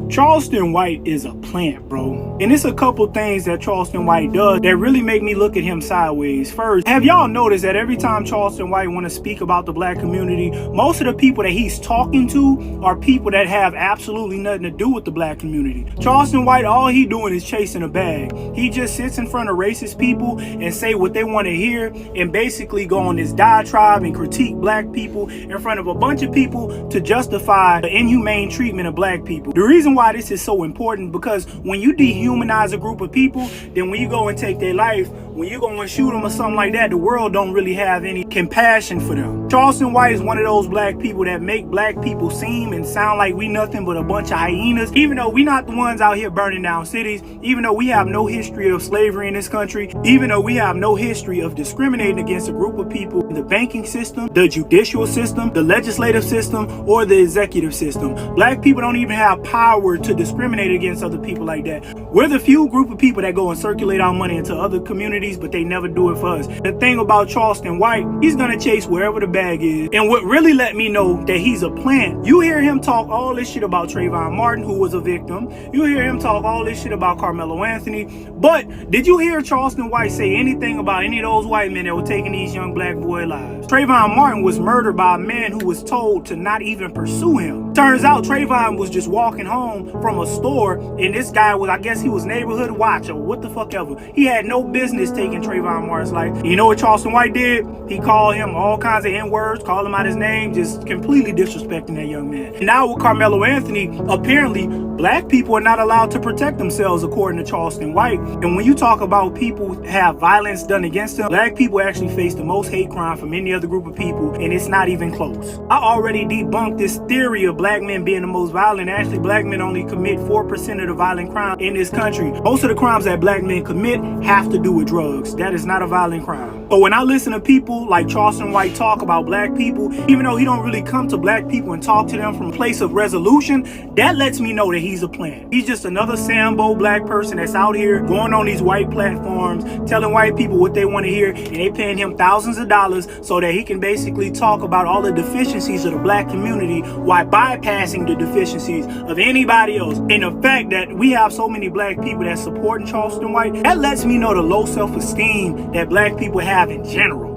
Charleston White is a plant, bro. And it's a couple things that Charleston White does that really make me look at him sideways. First, have y'all noticed that every time Charleston White want to speak about the black community, most of the people that he's talking to are people that have absolutely nothing to do with the black community. Charleston White, all he doing is chasing a bag. He just sits in front of racist people and say what they want to hear and basically go on this diatribe and critique black people in front of a bunch of people to justify the inhumane treatment of black people. The reason why this is so important, because when you dehumanize a group of people, then when you go and take their life, when you go and shoot them or something like that, the world don't really have any compassion for them. Charleston White is one of those black people that make black people seem and sound like we nothing but a bunch of hyenas, even though we not the ones out here burning down cities, even though we have no history of slavery in this country, even though we have no history of discriminating against a group of people in the banking system, the judicial system, the legislative system, or the executive system. Black people don't even have power to discriminate against other people like that. We're the few group of people that go and circulate our money into other communities, but they never do it for us. The thing about Charleston White, he's gonna chase wherever the bag is. And what really let me know that he's a plant, you hear him talk all this shit about Trayvon Martin, who was a victim. You hear him talk all this shit about Carmelo Anthony. But did you hear Charleston White say anything about any of those white men that were taking these young black boy lives? Trayvon Martin was murdered by a man who was told to not even pursue him. Turns out Trayvon was just walking home from a store, and this guy was, I guess he was neighborhood watch or what the fuck ever. He had no business taking Trayvon Martin's life. You know what Charleston White did? He called him all kinds of N-words, called him out his name, just completely disrespecting that young man. And now with Carmelo Anthony, apparently black people are not allowed to protect themselves according to Charleston White. And when you talk about people who have violence done against them, black people actually face the most hate crime from any other group of people, and it's not even close. I already debunked this theory of black men being the most violent. Actually, black men only commit 4% of the violent crime in this country. Most of the crimes that black men commit have to do with drugs. That is not a violent crime. But when I listen to people like Charleston White talk about black people, even though he don't really come to black people and talk to them from a place of resolution, that lets me know that he's a plant. He's just another Sambo black person that's out here going on these white platforms, telling white people what they want to hear, and they paying him thousands of dollars so that he can basically talk about all the deficiencies of the black community while bypassing the deficiencies of anybody else. And the fact that we have so many black people that supporting Charleston White, that lets me know the low self-esteem that black people have in general.